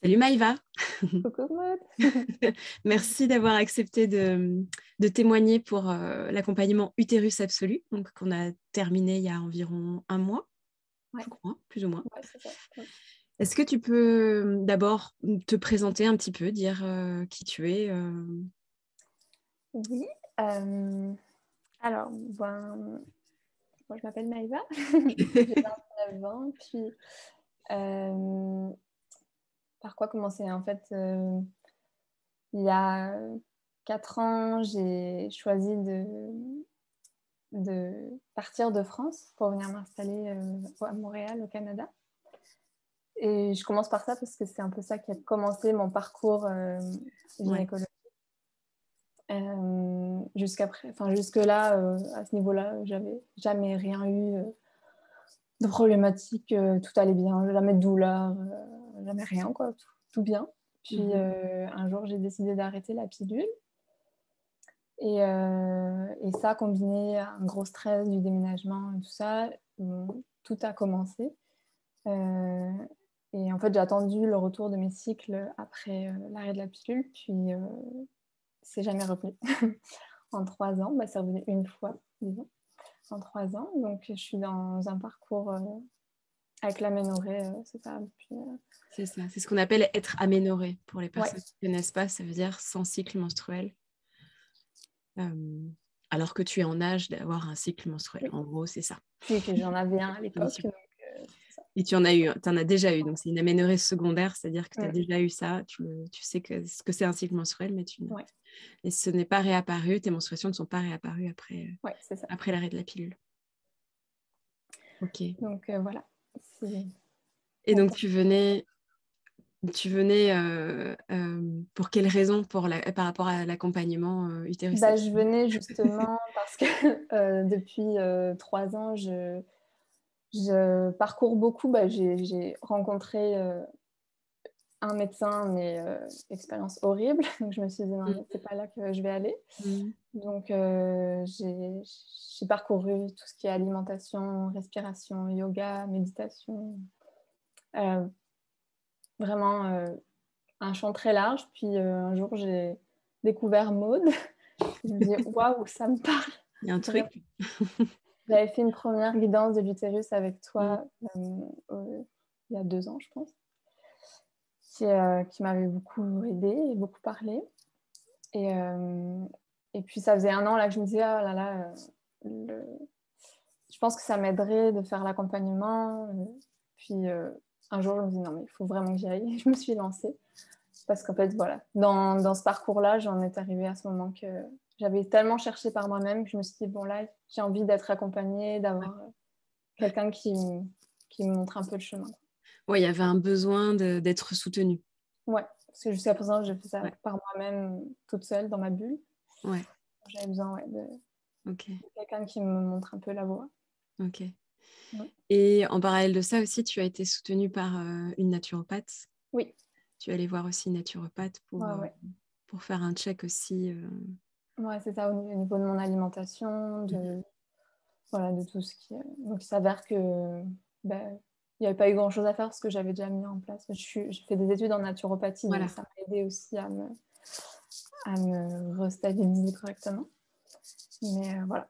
Salut Maïva, Coucou Maud. merci d'avoir accepté de témoigner pour l'accompagnement Utérus Absolu, donc qu'on a terminé il y a environ un mois, Ouais, je crois, plus ou moins. ouais, c'est ça. Ouais. Est-ce que tu peux d'abord te présenter un petit peu, dire qui tu es Oui. Alors, moi, je m'appelle Maïva. J'ai 29 ans. Puis, euh, par quoi commencer? En fait, il y a 4 ans, j'ai choisi de partir de France pour venir m'installer à Montréal, au Canada. Et je commence par ça parce que c'est un peu ça qui a commencé mon parcours Ouais. gynécologique. Jusque-là, à ce niveau-là, j'avais jamais rien eu de problématique. Tout allait bien, jamais de douleur, jamais rien, quoi. Tout bien. Puis Mhm. un jour, j'ai décidé d'arrêter la pilule. Et ça, combiné à un gros stress du déménagement et tout ça, tout a commencé. Euh, et en fait, j'ai attendu le retour de mes cycles après l'arrêt de la pilule, puis c'est jamais revenu. En 3 ans, c'est revenu une fois, disons, en 3 ans. Donc, je suis dans un parcours avec l'aménorrhée, c'est ça. Puis, C'est ça, c'est ce qu'on appelle être aménorrhée. Pour les ouais, personnes qui ne connaissent pas, ça veut dire sans cycle menstruel. Euh, alors que tu es en âge d'avoir un cycle menstruel. oui. En gros, c'est ça. Puis que j'en avais un à l'époque. Définition. Donc, c'est ça. Et tu en as eu, tu en as déjà eu. Donc, c'est une aménorrhée secondaire, c'est-à-dire que tu as Mm. déjà eu ça. Tu sais ce que c'est un cycle menstruel, mais Ouais, et ce n'est pas réapparu. Tes menstruations ne sont pas réapparues ouais, c'est ça. après l'arrêt de la pilule. Ok. Donc, voilà. C'est Et mon donc, parcours. tu venais pour quelles raisons par rapport à l'accompagnement utérus Je absolu. venais justement parce que depuis 3 ans, je parcours beaucoup. J'ai rencontré un médecin, mais expérience horrible. Donc, je me suis dit, non, mais c'est pas là que je vais aller. Mhm. Donc, j'ai parcouru tout ce qui est alimentation, respiration, yoga, méditation. Euh, Vraiment un champ très large. Puis un jour, j'ai découvert Maud. Je me dis, waouh, ça me parle. Il y a un Vraiment. truc. J'avais fait une première guidance de l'utérus avec Mhm. toi il y a 2 ans, je pense, qui m'avait beaucoup aidée et beaucoup parlé. Et, euh, et puis, ça faisait un an là, que je me disais, ah là là, je pense que ça m'aiderait de faire l'accompagnement. Puis, un jour, je me dis, non, mais il faut vraiment que j'y aille. Je me suis lancée. Parce qu'en fait, voilà, dans ce parcours-là, j'en étais arrivée à ce moment que j'avais tellement cherché par moi-même que je me suis dit, bon, là, j'ai envie d'être accompagnée, d'avoir quelqu'un qui me montre un peu le chemin. Ouais, il y avait un besoin d'être soutenu. Ouais, parce que jusqu'à présent, j'ai fait ça Ouais, par moi-même, toute seule, dans ma bulle. ouais, J'avais besoin de ok, quelqu'un qui me montre un peu la voie. ok. Ouais. Et en parallèle de ça aussi, tu as été soutenue par une naturopathe. Oui, Tu es allée voir aussi une naturopathe ouais, ouais. pour faire un check aussi. Ouais, c'est ça, au niveau de mon alimentation, voilà, de tout ce qui... Donc, il s'avère que ben, il n'y avait pas eu grand-chose à faire parce que j'avais déjà mis en place. J'ai fait des études en naturopathie, donc Voilà. ça m'a aidé aussi à me restabiliser correctement. Mais voilà.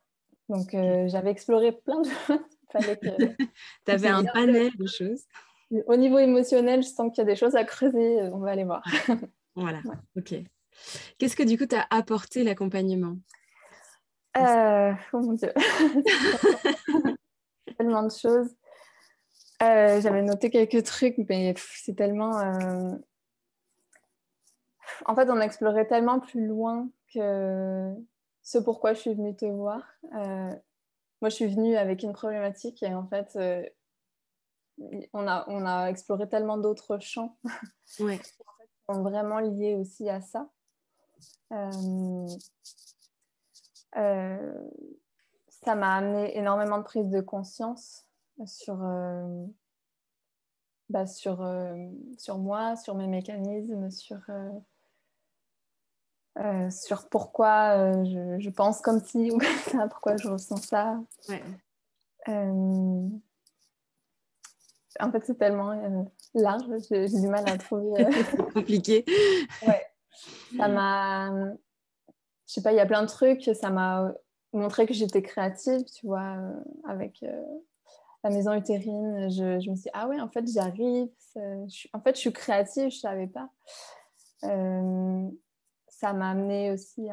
Donc, j'avais exploré plein de choses. Il fallait que... Tu Je me avais suis un dit, panel de choses. au niveau émotionnel, je sens qu'il y a des choses à creuser. On va aller voir. Ouais. Voilà, Ouais. ok. Qu'est-ce que du coup t'as apporté l'accompagnement? Oh mon Dieu, tellement de choses. J'avais noté quelques trucs, mais c'est tellement... En fait, on explorait tellement plus loin que ce pourquoi je suis venue te voir. Moi, je suis venue avec une problématique et en fait, on a exploré tellement d'autres champs Ouais. qui sont vraiment liés aussi à ça. Euh, euh, Ça m'a amené énormément de prise de conscience sur, sur moi, sur mes mécanismes, sur pourquoi je pense comme ci ou comme ça, pourquoi je ressens ça. Ouais. En fait, c'est tellement large, j'ai du mal à trouver. C'est compliqué. Ouais, ça m'a... Je sais pas, il y a plein de trucs, ça m'a montré que j'étais créative, tu vois, avec la maison utérine. Je me suis dit, ah ouais, en fait, j'arrive. En fait, je suis créative, je savais pas. Ça m'a amené aussi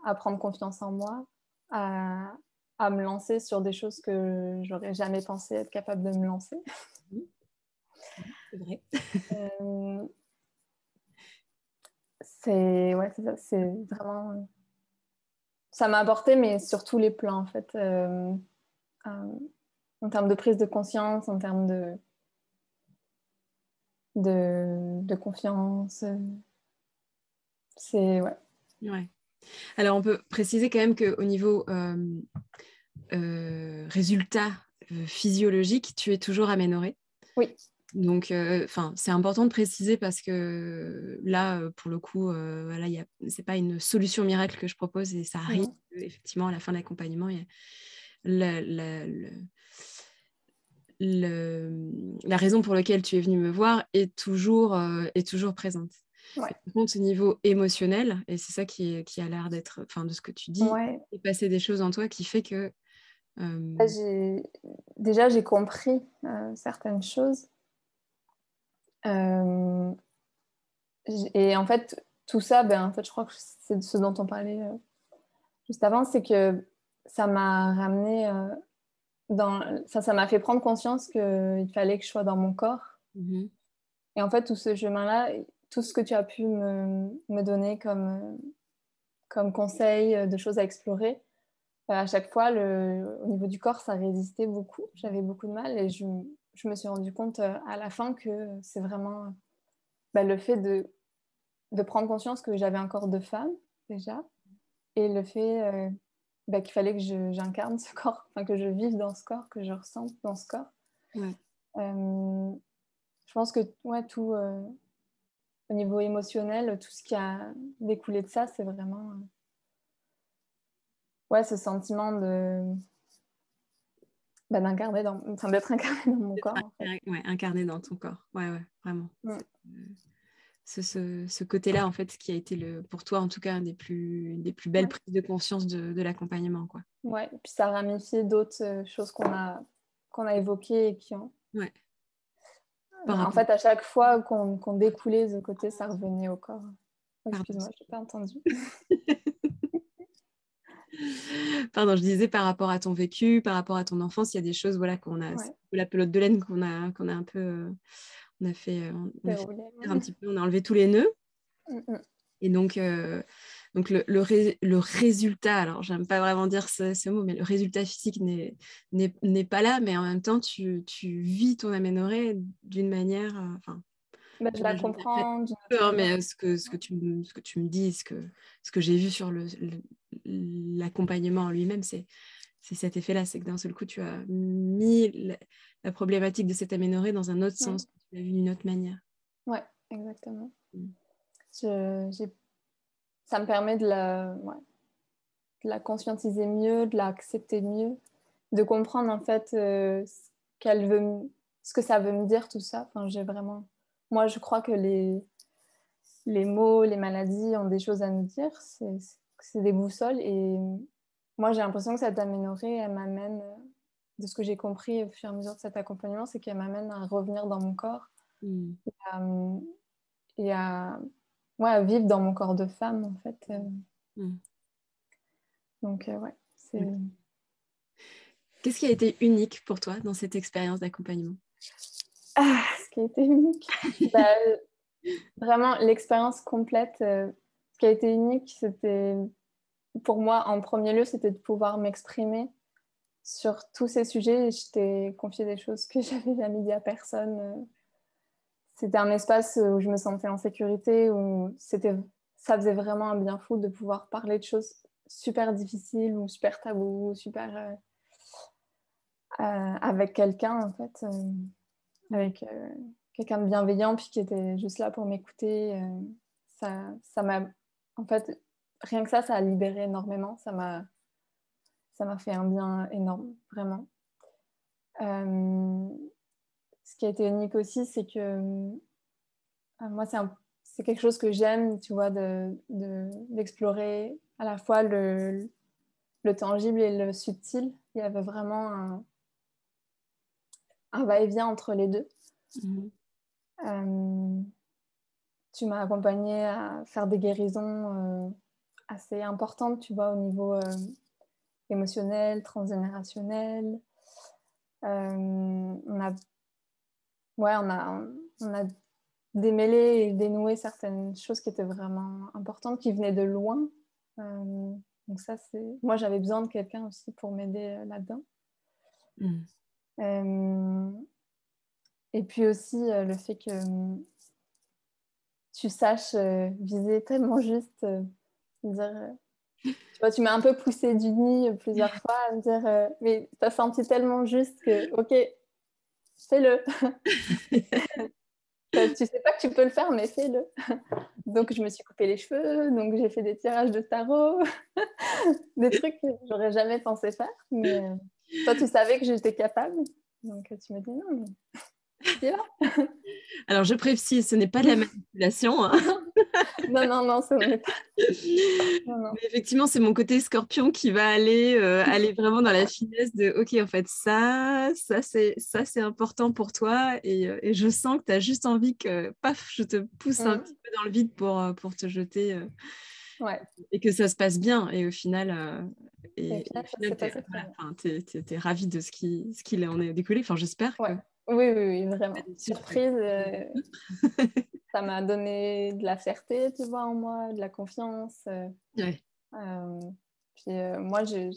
à prendre confiance en moi, à me lancer sur des choses que j'aurais jamais pensé être capable de me lancer. C'est vrai. Euh, c'est ça, c'est vraiment... Ça m'a apporté, mais sur tous les plans, en fait. En termes de prise de conscience, en termes de confiance. C'est... Ouais. Ouais. Alors, on peut préciser quand même qu'au niveau résultat physiologique, tu es toujours aménorrhée. Oui. Donc, c'est important de préciser parce que là, pour le coup, voilà, c'est pas une solution miracle que je propose et ça arrive. Non. Effectivement, à la fin de l'accompagnement, il y a la raison pour laquelle tu es venue me voir est toujours présente. Ouais. Et par contre, au niveau émotionnel, et c'est ça qui a l'air d'être, enfin, de ce que tu dis, Ouais. il est passé des choses en toi qui fait que... Déjà, j'ai compris certaines choses. Et en fait, tout ça, en fait, je crois que c'est ce dont on parlait juste avant, c'est que ça m'a ramené ça m'a fait prendre conscience qu'il fallait que je sois dans mon corps. Mhm. Et en fait, tout ce chemin-là, tout ce que tu as pu me donner comme conseil de choses à explorer, à chaque fois, au niveau du corps, ça résistait beaucoup. J'avais beaucoup de mal et je me suis rendu compte à la fin que c'est vraiment le fait de prendre conscience que j'avais un corps de femme, déjà, et le fait qu'il fallait que j'incarne ce corps, enfin, que je vive dans ce corps, que je ressente dans ce corps. Ouais. Je pense que ouais, tout, au niveau émotionnel, tout ce qui a découlé de ça, c'est vraiment ouais, ce sentiment d'être incarné dans mon corps, en fait. Ouais, incarné dans ton corps. Ouais, vraiment. Mm. Ce côté-là, en fait, qui a été pour toi, en tout cas, un des plus belles Ouais. prises de conscience de l'accompagnement, quoi. Ouais, et puis ça a ramifié d'autres choses qu'on a évoquées et qui ont... Ouais. En fait, à chaque fois qu'on découlait ce côté, ça revenait au corps. Oh, Pardon. excuse-moi, je n'ai pas entendu. Pardon, je disais par rapport à ton vécu, par rapport à ton enfance, il y a des choses, voilà, Ouais, la pelote de laine qu'on a un peu, on a fait déroulé. un petit peu, on a enlevé tous les nœuds. Mm, mm. Et donc le résultat, alors j'aime pas vraiment dire ce mot, mais le résultat physique n'est pas là, mais en même temps, tu vis ton aménorrhée d'une manière, Je la j'interprète comprends d'une peu, autre hein, manière. mais ce que tu me dis, ce que j'ai vu sur l'accompagnement en lui-même, c'est cet effet-là, c'est que d'un seul coup, tu as mis la problématique de cette aménorrhée dans un autre Mm. sens, tu l'as vu d'une autre manière. Ouais, exactement. Mm. Ça me permet de la conscientiser mieux, de l'accepter mieux, de comprendre en fait ce que ça veut me dire tout ça. Enfin, moi, je crois que les mots, les maladies ont des choses à nous dire. C'est des boussoles. Et moi, j'ai l'impression que cette aménorrhée, elle m'amène, de ce que j'ai compris au fur et à mesure de cet accompagnement, c'est qu'elle m'amène à revenir dans mon corps Mm. à- et ouais, à vivre dans mon corps de femme, en fait. Mm. Donc, ouais, c'est... Mm. Qu'est-ce qui a été unique pour toi dans cette expérience d'accompagnement? Ah, ce qui a été unique. Vraiment, l'expérience complète. Ce qui a été unique, c'était, pour moi, en premier lieu, c'était de pouvoir m'exprimer sur tous ces sujets. Je t'ai confié des choses que j'avais jamais dit à personne. C'était un espace où je me sentais en sécurité, où ça faisait vraiment un bien fou de pouvoir parler de choses super difficiles ou super tabous, super avec quelqu'un, en fait, avec quelqu'un de bienveillant, puis qui était juste là pour m'écouter. Ça m'a, en fait, rien que ça a libéré énormément. Ça m'a fait un bien énorme, vraiment. ce qui a été unique aussi, c'est que moi, c'est quelque chose que j'aime, tu vois, d'explorer à la fois le tangible et le subtil. Il y avait vraiment un va-et-vient entre les deux. Tu m'as accompagnée à faire des guérisons assez importantes, tu vois, au niveau émotionnel, transgénérationnel. On a démêlé et dénoué certaines choses qui étaient vraiment importantes, qui venaient de loin. Donc ça, moi, j'avais besoin de quelqu'un aussi pour m'aider là-dedans. Et puis aussi, le fait que tu saches viser tellement juste, dire... Tu vois, tu m'as un peu poussée du nid plusieurs fois à me dire mais t'as senti tellement juste que, ok, fais-le. Tu sais pas que tu peux le faire, mais fais-le. Donc, je me suis coupé les cheveux, donc j'ai fait des tirages de tarot, des trucs que j'aurais jamais pensé faire. Mais toi, tu savais que j'étais capable. Donc, tu me dis non, mais tu vas. Alors, je précise, ce n'est pas de la manipulation. Hein. Non, ce n'est pas. Non. Mais effectivement, c'est mon côté scorpion qui va aller vraiment dans la finesse de OK, en fait, ça c'est important pour toi et je sens que tu as juste envie que, paf, je te pousse un petit peu dans le vide pour te jeter et que ça se passe bien. Et au final, ça s'est passé très bien. T'es ravie de ce qu'il en est découlé. Enfin, j'espère que... Oui, vraiment. Surprise, ça m'a donné de la fierté, tu vois, en moi, de la confiance. Puis moi, je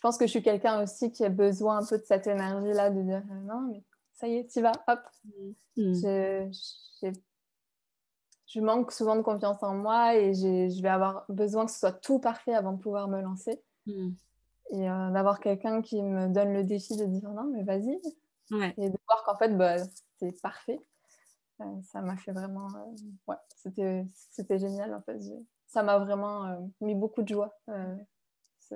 pense que je suis quelqu'un aussi qui a besoin un peu de cette énergie-là, de dire non, mais ça y est, t'y vas, hop. Je manque souvent de confiance en moi et je vais avoir besoin que ce soit tout parfait avant de pouvoir me lancer. Et d'avoir quelqu'un qui me donne le défi de dire non, mais vas-y. Et de voir qu'en fait, c'est parfait. Ça m'a fait vraiment... c'était génial, en fait. Ça m'a vraiment mis beaucoup de joie, ce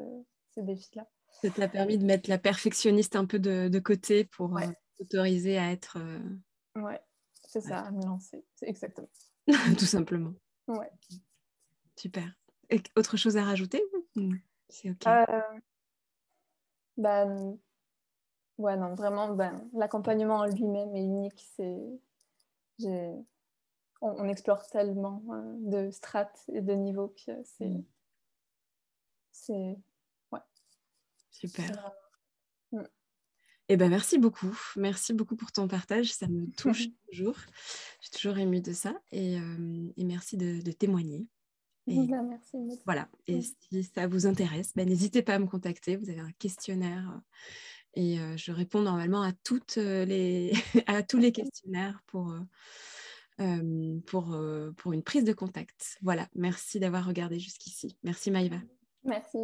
défi-là. Ça t'a permis de mettre la perfectionniste un peu de côté pour t'autoriser à être... Ouais, c'est ça, à me lancer. C'est exactement. Tout simplement. Ouais. Super. Et autre chose à rajouter? C'est OK. Ouais, non, vraiment, l'accompagnement en lui-même est unique. On explore tellement de strates et de niveaux que c'est... Ouais. Super. Eh ben, merci beaucoup. Merci beaucoup pour ton partage. Ça me touche toujours. Je suis toujours émue de ça. Et merci de témoigner. Et merci. Voilà. Et si ça vous intéresse, n'hésitez pas à me contacter. Vous avez un questionnaire. Et je réponds normalement à toutes à tous les questionnaires pour une prise de contact. Voilà. Merci d'avoir regardé jusqu'ici. Merci Maïva. Merci.